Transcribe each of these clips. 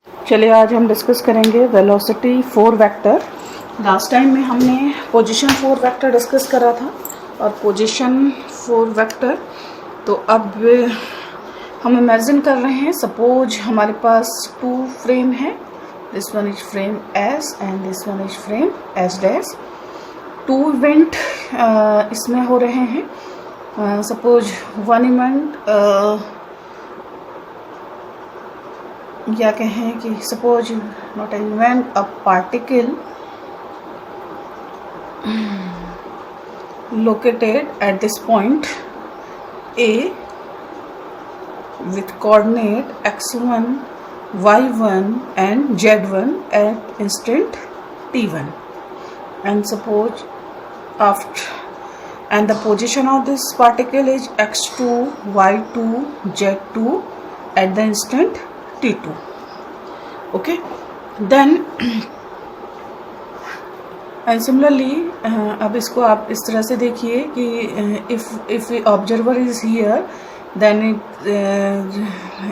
चलिए आज हम डिस्कस करेंगे वेलोसिटी 4 वेक्टर। लास्ट टाइम में हमने पोजीशन 4 वेक्टर डिस्कस करा था और पोजीशन 4 वेक्टर तो अब हम इमेजिन कर रहे हैं, सपोज हमारे पास 2 फ्रेम है, this one is frame S and this one is frame S dash. 2 event इसमें हो रहे हैं। सपोज वन इवेंट या कहें कि suppose not an event, a particle located at this point A with coordinate x1, y1 and z1 at instant t1, and suppose after and the position of this particle is x2, y2, z2 at the instant t2. Okay, then and similarly अब इसको आप इस तरह से देखिए कि if observer is here then it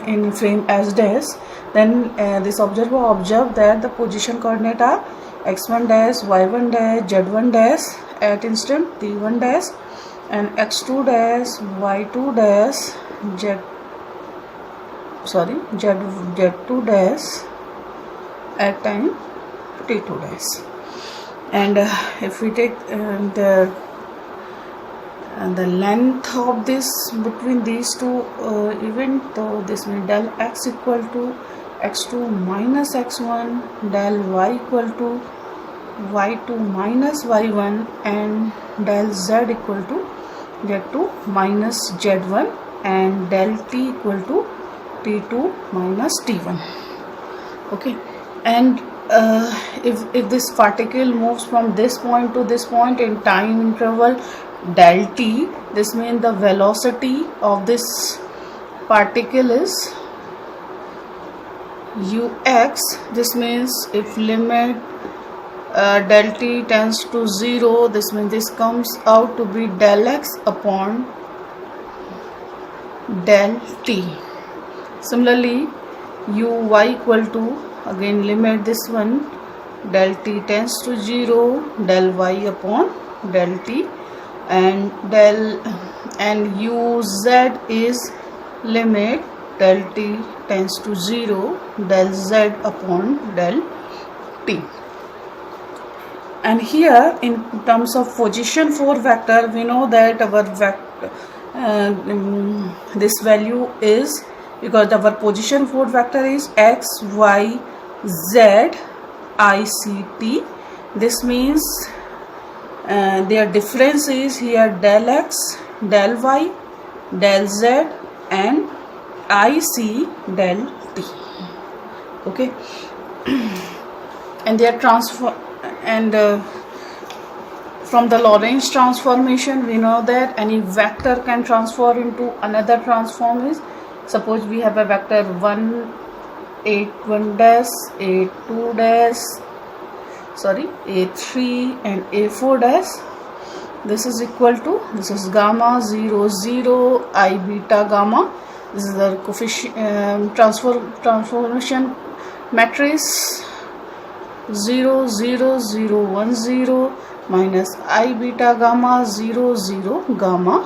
in frame S dash, then this observer observe that the position coordinate are x1 dash, y1 dash, z1 dash at instant t1 dash and x2 dash, y2 dash, z2 dash at time t2 dash. And if we take the length of this between these two event, so this means del x equal to x2 minus x1, del y equal to y2 minus y1 and del z equal to z2 minus z1 and del t equal to t2 minus t1. Okay, and if this particle moves from this point to this point in time interval del t, this means the velocity of this particle is ux. This means if limit del t tends to 0, this means this comes out to be del x upon del t. Similarly uy equal to, again limit this one, del t tends to 0, del y upon del t, and uz is limit del t tends to 0, del z upon del t. And here in terms of position 4 vector, we know that our vector this value is, because our position 4 vector is x, y, z, I, c, t. This means their difference is here del x, del y, del z and I, c, del t. Okay, and their transform and from the Lorentz transformation we know that any vector can transform into another transform. Is suppose we have a vector 1, 8, 1 dash, 8, 2 dash, A3 and A4 dash. This is equal to, this is gamma 0, 0, I beta gamma. This is the coefficient transformation matrix 0, 0, 0, 1, 0 minus I beta gamma 0, 0 gamma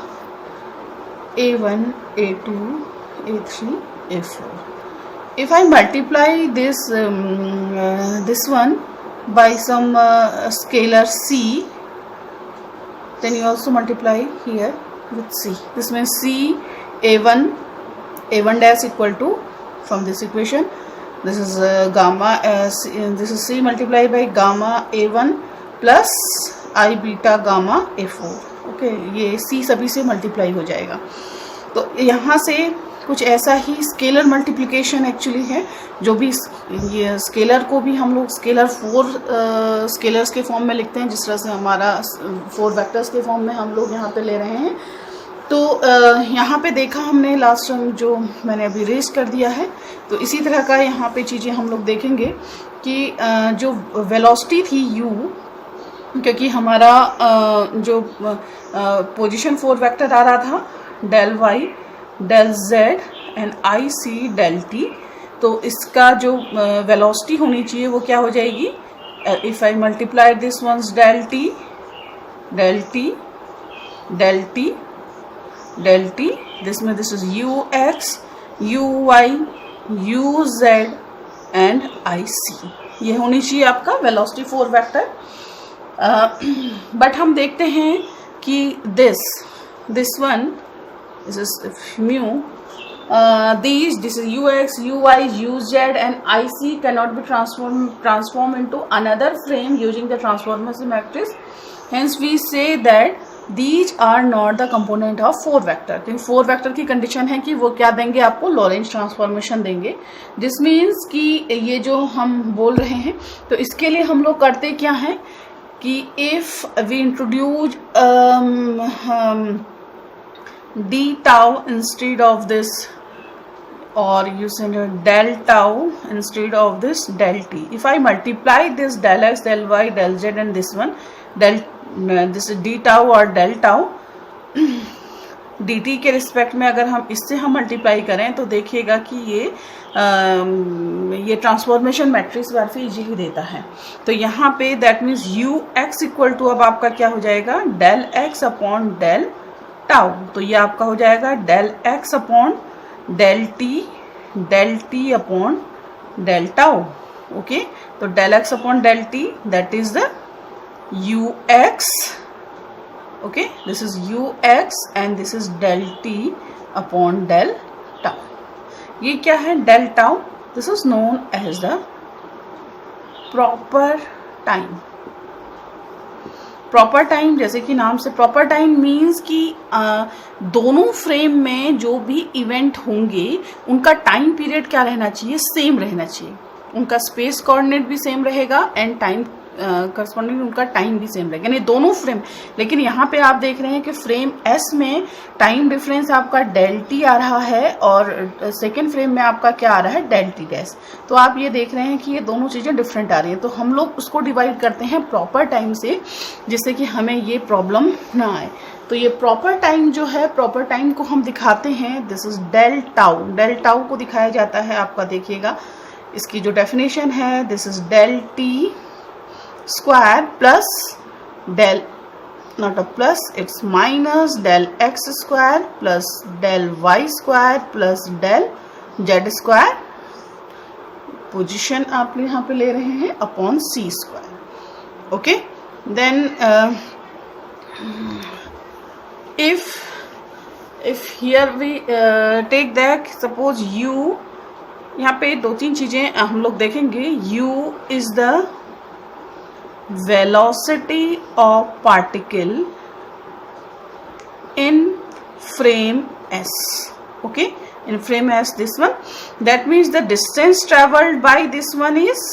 A1, A2, A3, A4. If I multiply this this one by some scalar c, then you also multiply here with c. This means c a1 dash equal to, from this equation, this is gamma this is c multiplied by gamma a1 plus I beta gamma a4. Okay, ये c सभी से multiply हो जाएगा। तो यहाँ से कुछ ऐसा ही स्केलर मल्टीप्लिकेशन एक्चुअली है, जो भी ये स्केलर को भी हम लोग स्केलर 4 स्केलर्स के फॉर्म में लिखते हैं, जिस तरह से हमारा 4 वेक्टर्स के फॉर्म में हम लोग यहाँ पे ले रहे हैं। तो यहाँ पे देखा हमने लास्ट टाइम, जो मैंने अभी रेज कर दिया है, तो इसी तरह का यहाँ पे चीज़ें हम लोग देखेंगे कि जो वेलोसिटी थी u, क्योंकि हमारा जो पोजीशन 4 वेक्टर आ रहा था del y, del z and I, c, del t, तो इसका जो वेलोसिटी होनी चाहिए वो क्या हो जाएगी, if I multiply this once del T del T del T del T, this में this is you x you why you Z and आई सी, ये होनी चाहिए आपका वेलोसिटी 4 वेक्टर। बट हम देखते हैं कि this one this is mu, this is ux uy uz and ic cannot be transformed into another frame using the transformation matrix, hence we say that these are not the component of 4 vector। क्योंकि 4 vector की condition है कि वो क्या देंगे आपको, Lorentz transformation देंगे, this means कि ये जो हम बोल रहे हैं तो इसके लिए हम लोग करते क्या हैं कि if we introduce d tau instead of this, or you say del tau instead of this del t, if I multiply this del x del y del z and this one this is d tau और del tau dt के respect में अगर हम इससे हम multiply करें तो देखिएगा कि ये ट्रांसफॉर्मेशन मैट्रिक्स काफी इजीली देता है। तो यहाँ पे that means u x equal to अब आपका क्या हो जाएगा, del x upon del tau, तो ये आपका हो जाएगा del x upon del t upon del tau. Okay, तो del x upon del t that is the u x, okay, this is you x and this is del t upon del tau. ये क्या है, del tau, this is known as the proper time. Proper time जैसे कि नाम से, proper time means कि दोनों frame में जो भी इवेंट होंगे उनका टाइम पीरियड क्या रहना चाहिए, सेम रहना चाहिए, उनका स्पेस कोऑर्डिनेट भी सेम रहेगा एंड टाइम करस्पॉन्डिंग उनका टाइम भी सेम रहेगा, यानी दोनों फ्रेम। लेकिन यहाँ पे आप देख रहे हैं कि फ्रेम एस में टाइम डिफरेंस आपका डेल टी आ रहा है और सेकेंड फ्रेम में आपका क्या आ रहा है, डेल टी डैश। तो आप ये देख रहे हैं कि ये दोनों चीजें डिफरेंट आ रही हैं, तो हम लोग उसको डिवाइड करते हैं प्रॉपर टाइम से, जिससे कि हमें ये प्रॉब्लम ना आए। तो ये प्रॉपर टाइम जो है, प्रॉपर टाइम को हम दिखाते हैं, this is del tau, del tau को दिखाया जाता है आपका, देखिएगा इसकी जो डेफिनेशन है, this is del t square plus del, not a plus, it's minus del x square plus del y square plus del z square, position आप यहाँ पे ले रहे हैं, upon c square. Okay, then if here we take that, suppose u, यहाँ पे 2-3 चीजें हम लोग देखेंगे। u is the velocity of particle in frame s, okay, in frame s, this one, that means the distance traveled by this one is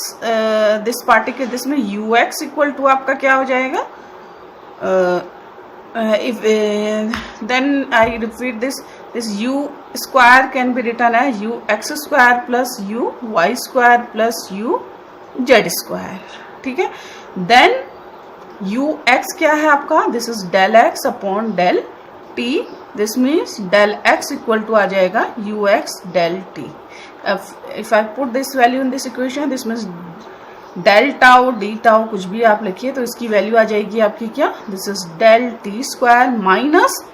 this particle, this में ux equal to आपका क्या हो जाएगा, if then I repeat this u square can be written as u x square plus u y square plus u z square, ठीक है। Then u x क्या है आपका, this is del x upon del t, this means del x equal to आ जाएगा u x del t। If I put this value in this equation, this means del tau d tau कुछ भी आप लिखिए तो इसकी value आ जाएगी आपकी क्या, this is del t square minus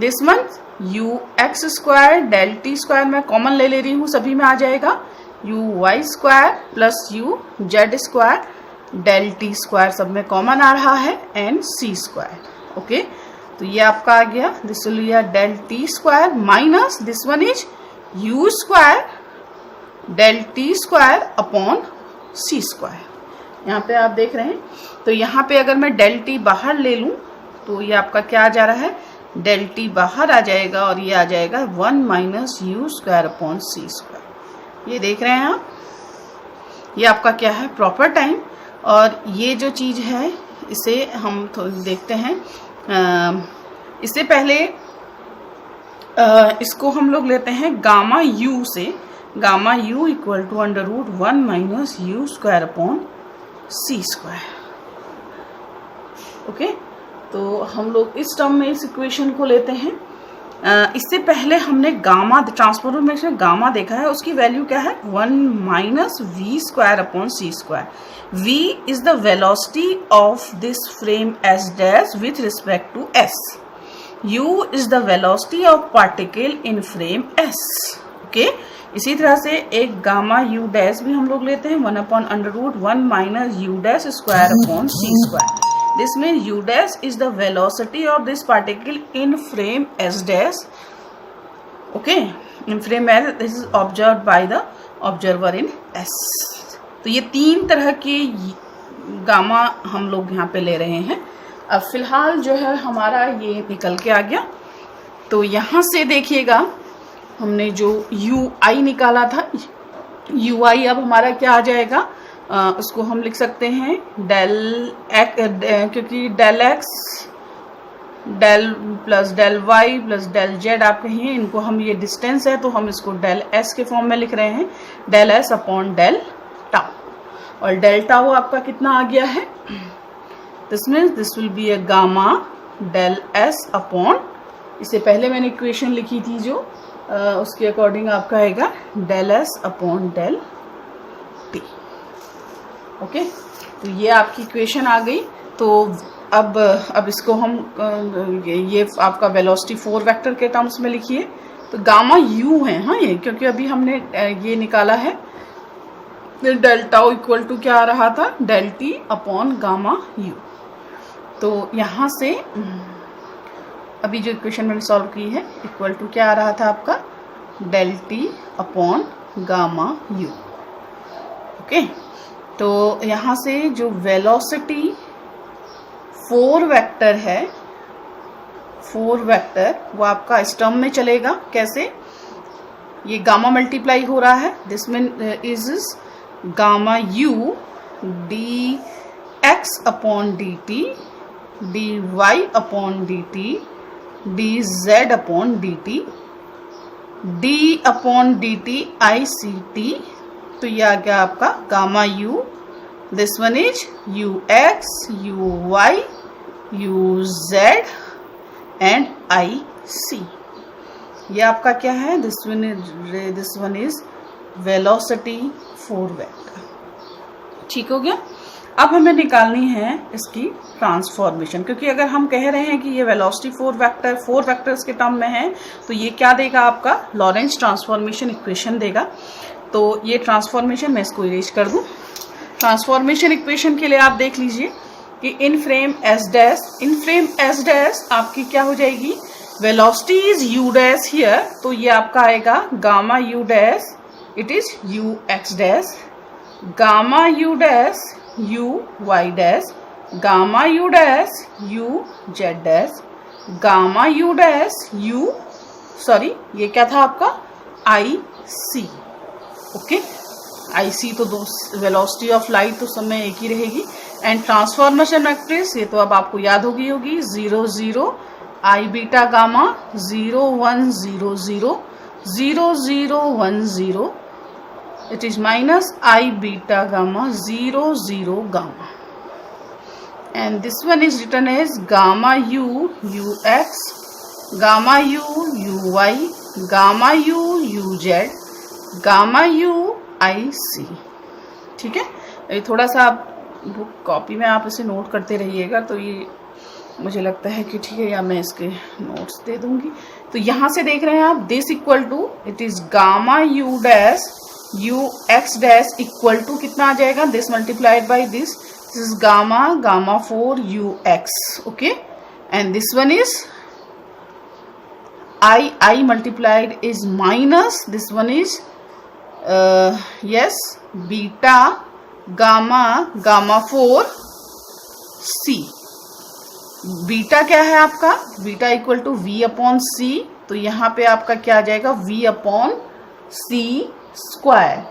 this one u x square del t square, मैं कॉमन ले रही हूँ, सभी में आ जाएगा u y square plus u z square del t square, सब में कॉमन आ रहा है, एंड सी स्क्वायर। ओके, तो ये आपका आ गया, this will be del t square minus this one is u square del t square upon c square. यहाँ पे आप देख रहे हैं, तो यहाँ पे अगर मैं डेल टी बाहर ले लूँ तो ये आपका क्या आ जा रहा है, डेल टी बाहर आ जाएगा और ये आ जाएगा 1 minus u square upon c square. ये देख रहे हैं आप, ये आपका क्या है, प्रॉपर टाइम। और ये जो चीज़ है इसे हम देखते हैं, इससे पहले इसको हम लोग लेते हैं गामा यू से, gamma u equal to under root 1 minus u square upon c square. Okay, तो हम लोग इस टर्म में इस इक्वेशन को लेते हैं इससे पहले हमने गामा ट्रांसफॉर्मेशन में गामा देखा है, उसकी वैल्यू क्या है 1 minus v square upon c square. v is the velocity of this frame s dash with respect to s. u is the velocity of particle in frame s. okay? इसी तरह से एक gamma u dash भी हम लोग लेते हैं 1 upon under root 1 minus u dash square upon c square. This means u dash is the velocity of this particle in frame s dash. Okay, in frame s, this is observed by the observer in s. तो ये 3 तरह के gamma हम लोग यहाँ पे ले रहे हैं. अब फिलहाल जो है हमारा ये निकल के आ गया. तो यहाँ से देखिएगा हमने जो ui निकाला था, ui अब हमारा क्या आ जाएगा, उसको हम लिख सकते हैं डेल एक्स, क्योंकि del x del plus del y plus del z आप कहिए, इनको हम ये डिस्टेंस है तो हम इसको डेल एस के फॉर्म में लिख रहे हैं, del s upon del tau. और डेल टाउ आपका कितना आ गया है, this means this will be a gamma del s upon, इससे पहले मैंने इक्वेशन लिखी थी जो उसके अकॉर्डिंग आपका आएगा del s upon del t. Okay, तो ये आपकी इक्वेशन आ गई. तो अब इसको हम ये आपका वेलोसिटी 4 वेक्टर के टर्म्स में लिखिए. तो गामा यू है, हाँ ये, क्योंकि अभी हमने ये निकाला है डेल टाउ इक्वल टू क्या आ रहा था, del t upon gamma u. तो यहाँ से अभी जो इक्वेशन मैंने सॉल्व की है इक्वल टू क्या आ रहा था आपका, del t upon gamma u. Okay, तो यहाँ से जो वेलोसिटी 4 वेक्टर है, 4 वेक्टर वो आपका इस टर्म में चलेगा. कैसे, ये गामा मल्टीप्लाई हो रहा है, this mean is gamma u d x upon d t d y upon d t d z upon d t d upon d t i c t. तो ये आ गया आपका gamma u. This one is you x you why you Z and आई सी. ये आपका क्या है, this one is velocity 4 vector. ठीक हो गया. अब हमें निकालनी है इसकी ट्रांसफॉर्मेशन, क्योंकि अगर हम कह रहे हैं कि ये वेलोसिटी 4 वेक्टर्स के टर्म में है तो ये क्या देगा आपका, लॉरेंस ट्रांसफॉर्मेशन इक्वेशन देगा. तो ये ट्रांसफॉर्मेशन मैं इसको इरेज कर दूं. ट्रांसफॉर्मेशन इक्वेशन के लिए आप देख लीजिए कि इन फ्रेम एस डैश आपकी क्या हो जाएगी, velocity is u dash here, तो ये आपका आएगा gamma u dash, it is you x dash, gamma u dash u y dash, gamma u dash u z dash, gamma u dash u, sorry ये क्या था आपका, आई सी. ओके, आई सी तो दो, वेलोसिटी ऑफ लाइट तो समय एक ही रहेगी. एंड ट्रांसफॉर्मेशन मैट्रिक्स ये तो अब आपको याद होगी 0 0 आई beta gamma 0 1 0 0 0 0 1 0, it is minus I beta gamma 0 0 gamma, and this one is written as gamma u ux, gamma u uy, gamma u uz, gamma u ic. ठीक है, ये थोड़ा सा आप बुक कॉपी में आप इसे नोट करते रहिएगा, तो ये मुझे लगता है कि ठीक है, या मैं इसके नोट्स दे दूंगी. तो यहाँ से देख रहे हैं आप, this equal to it is gamma u dash u x dash equal to कितना आ जाएगा, this multiplied by this is gamma 4 u x. Okay, and this one is i multiplied is minus this one is yes beta gamma 4 c. Beta क्या है आपका, beta equal to v upon c, तो यहाँ पे आपका क्या आ जाएगा, वी अपॉन सी स्क्वायर.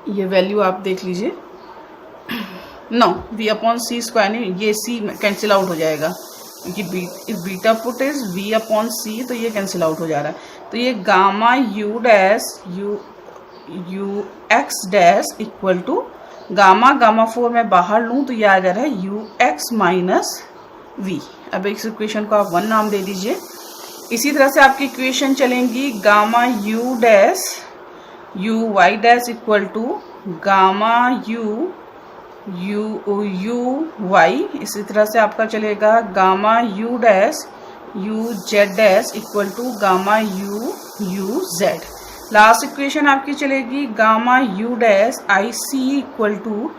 ये वैल्यू आप देख लीजिए, no v upon c square नहीं, ये सी कैंसिल आउट हो जाएगा, क्योंकि if beta put is v upon c तो ये कैंसिल आउट हो जा रहा है. तो ये gamma u dash u x dash equal to gamma 4 में बाहर लूँ तो ये आ जा रहा है यू एक्स माइनस वी. अब इस इक्वेशन को आप 1 नाम दे दीजिए. इसी तरह से आपकी इक्वेशन चलेंगी gamma u dash u y dash equal to gamma u y. इसी तरह से आपका चलेगा gamma u dash u z dash equal to gamma u z. Last equation आपकी चलेगी gamma u dash i c equal to,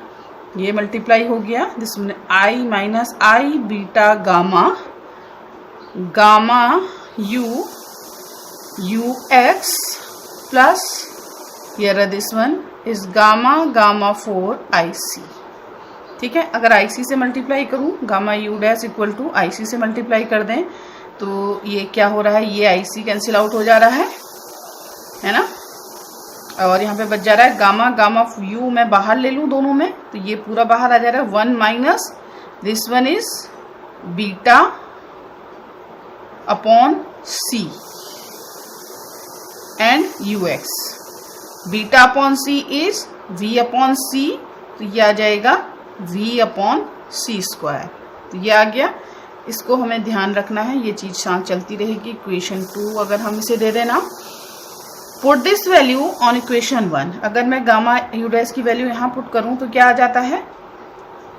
ये multiply हो गया जिसमें i minus i beta gamma u x plus here this one is gamma 4 i c. ठीक है, अगर i c से मल्टीप्लाई करूं gamma u dash equal to i c से मल्टीप्लाई कर दें तो ये क्या हो रहा है, ये आई सी कैंसिल आउट हो जा रहा है ना, और यहाँ पे बच जा रहा है गामा यू मैं बाहर ले लूँ दोनों में तो ये पूरा बाहर आ जा रहा है 1 minus this one is beta upon c and u x. Beta upon c is v upon c, तो ये आ जाएगा v अपॉन सी स्क्वायर, तो ये आ गया। इसको हमें ध्यान रखना है, ये चीज साथ चलती रहेगी। इक्वेशन 2 अगर हम इसे दे देना, put this value on equation 1। अगर मैं गामा यू डैश की वैल्यू यहाँ पुट करूँ तो क्या आ जाता है,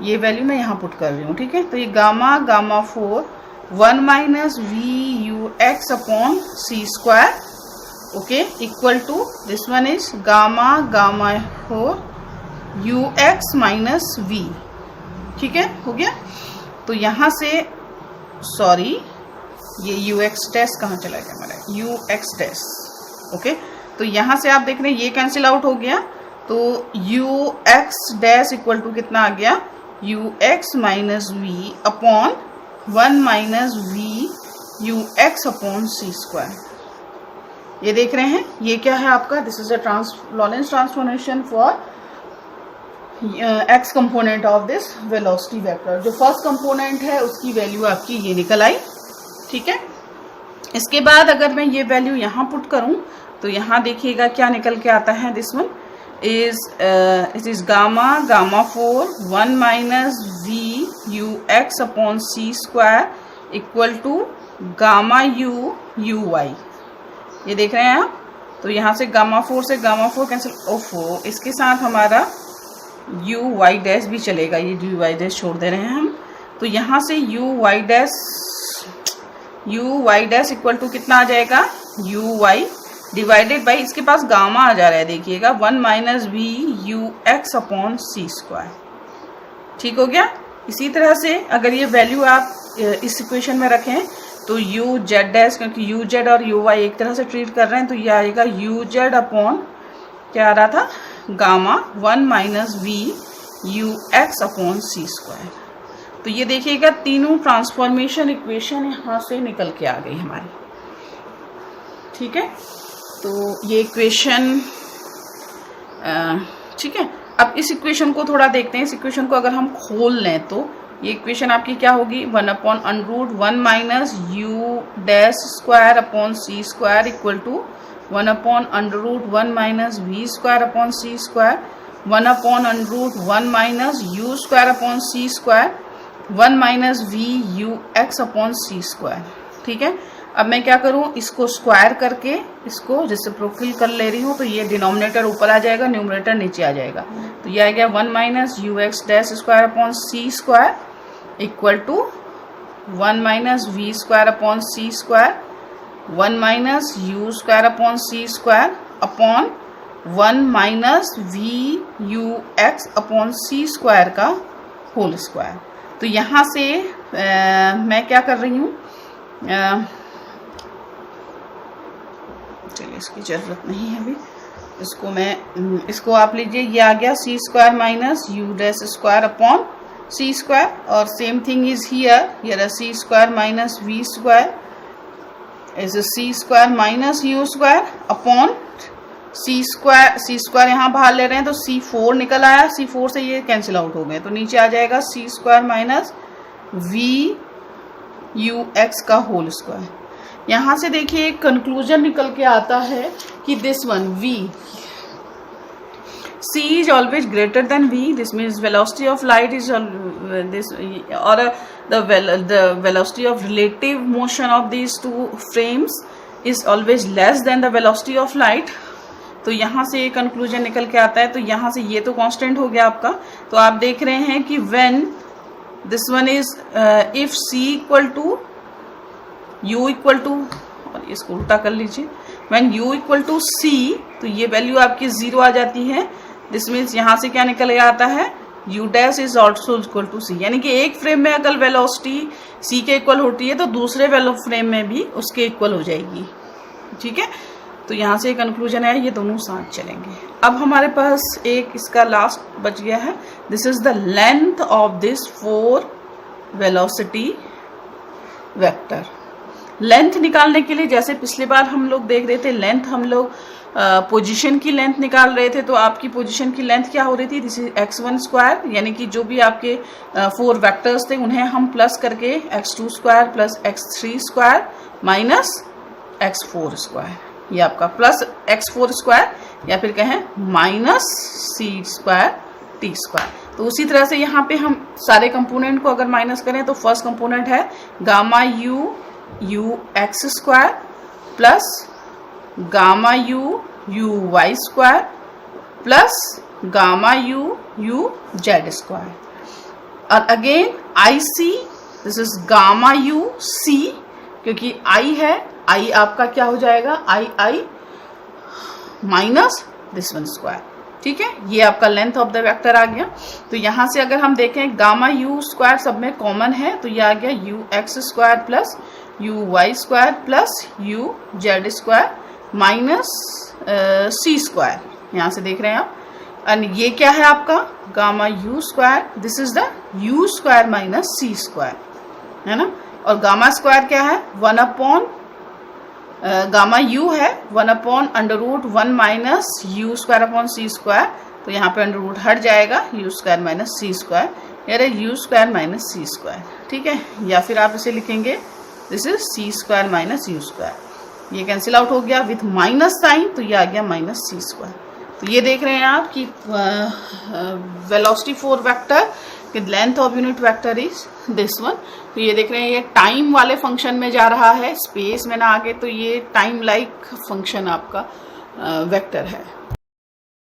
ये वैल्यू मैं यहाँ पुट कर रही हूँ। ठीक है, तो ये gamma 4 1 minus v u x upon c square, okay, equal to this one is gamma 4 u x minus v. ठीक है, हो गया। तो यहाँ से सॉरी ये यू एक्स डैश कहाँ चला गया हमारा, यू एक्स डैश, ओके। तो यहाँ से आप देख रहे हैं ये कैंसिल आउट हो गया, तो u x dash equal to कितना आ गया, u x minus v upon 1 minus v u x upon c square. ये देख रहे हैं, ये क्या है आपका, this is a Lorentz transformation for x component of this velocity vector. जो फर्स्ट कंपोनेंट है उसकी वैल्यू आपकी ये निकल आई। ठीक है, इसके बाद अगर मैं ये वैल्यू यहाँ पुट करूँ तो यहाँ देखिएगा क्या निकल के आता है, this one is gamma 4 1 minus v u x upon c square equal to gamma u y. ये देख रहे हैं आप, तो यहाँ से गामा 4 से गामा 4 कैंसिल, ओफो, इसके साथ हमारा यू वाई डैश भी चलेगा, ये यू वाई डैश छोड़ दे रहे हैं हम। तो यहाँ से u y dash equal to कितना आ जाएगा, यू वाई डिवाइडेड बाई, इसके पास गामा आ जा रहा है देखिएगा 1 minus v u x upon c square. ठीक हो गया। इसी तरह से अगर ये वैल्यू आप इस इक्वेशन में रखें तो यू जेड डैश, क्योंकि यू जेड और यू वाई एक तरह से ट्रीट कर रहे हैं, तो ये आएगा यू जेड अपॉन क्या आ रहा था, gamma 1 minus v u x upon c square. तो ये देखिएगा तीनों ट्रांसफॉर्मेशन इक्वेशन यहाँ से निकल के आ गई हमारी। ठीक है, तो ये इक्वेशन ठीक है। अब इस इक्वेशन को थोड़ा देखते हैं। इस इक्वेशन को अगर हम खोल लें तो ये इक्वेशन आपकी क्या होगी, 1 upon under root 1 minus u dash square upon c square equal to 1 upon under root 1 minus v square upon c square, 1 upon under root 1 minus u square upon c square, 1 minus v u x upon c square. ठीक है, अब मैं क्या करूं, इसको square करके इसको reciprocal कर ले रही हूं, तो ये डिनोमिनेटर ऊपर आ जाएगा, न्यूमरेटर नीचे आ जाएगा। तो ये आ गया 1 minus u x dash square upon c square equal to 1 minus v square upon c square, 1 minus u square upon c square upon 1 minus v u x upon c square का whole square. तो यहाँ से मैं क्या कर रही हूँ, चलिए इसकी जरूरत नहीं है अभी, इसको आप लीजिए, ये आ गया c square minus u dash square upon c square, और same thing is here c square minus v square is c square minus u square upon c square यहाँ बाहर ले रहे हैं तो C4 निकल आया, C4 से ये कैंसिल आउट हो गए, तो नीचे आ जाएगा c square minus v u x का होल स्क्वायर। यहाँ से देखिए एक कंक्लूजन निकल के आता है कि this one v, c is always greater than v. This means velocity of light is the velocity of relative motion of these two frames is always less than the velocity of light. तो यहाँ से ये conclusion निकल के आता है. तो यहाँ से ये तो कांस्टेंट हो गया आपका. तो आप देख रहे हैं कि when this one is if c equal to u equal to, और इसको उल्टा कर लीजिए, when u equal to c, तो ये वैल्यू आपकी 0 आ जाती है. दिस मीन्स यहाँ से क्या निकल के आता है, u dash is also equal to c. यानी कि एक फ्रेम में अगर वेलोसिटी c के इक्वल होती है तो दूसरे फ्रेम में भी उसके इक्वल हो जाएगी. ठीक है, तो यहाँ से कंक्लूजन है ये दोनों साथ चलेंगे. अब हमारे पास एक इसका लास्ट बच गया है. This is the length of this 4 velocity vector. Length निकालने के लिए जैसे पिछली बार हम लोग देख रहे थे, लेंथ हम लोग पोजीशन की लेंथ निकाल रहे थे. तो आपकी पोजीशन की लेंथ क्या हो रही थी, दिस इज x1 स्क्वायर, यानी कि जो भी आपके 4 वेक्टर्स थे उन्हें हम प्लस करके x2 square plus x3 square minus x4 square, ये आपका प्लस x4 स्क्वायर या फिर कहें minus c square t square. तो उसी तरह से यहाँ पे हम सारे कंपोनेंट को अगर माइनस करें तो फर्स्ट कंपोनेंट है gamma u x square plus gamma u y square plus gamma u z square. और again i c, this is gamma u c, क्योंकि i है, i आपका क्या हो जाएगा, i minus this one square. ठीक है, ये आपका लेंथ ऑफ द वेक्टर आ गया. तो यहां से अगर हम देखें गामा u स्क्वायर सब में कॉमन है, तो ये आ गया u x square plus u y square plus u z square minus c square. यहां से देख रहे हैं आप. और ये क्या है आपका gamma u square, this is the u square minus c square, है ना. और गामा स्क्वायर क्या है, 1 अपॉन गामा u है 1 upon under root 1 minus u square upon c square. तो यहाँ पे अंडर रूट हट जाएगा, u square minus c square, यानी u square minus c square. ठीक है, या फिर आप इसे लिखेंगे this is c square minus u square. ये कैंसिल आउट हो गया विथ माइनस साइन, तो ये आ गया माइनस c स्क्वायर. तो ये देख रहे हैं आप कि velocity for vector length of unit vector is this one. तो ये देख रहे हैं ये टाइम वाले फंक्शन में जा रहा है, स्पेस में ना आगे. तो ये टाइम लाइक फंक्शन आपका वेक्टर है.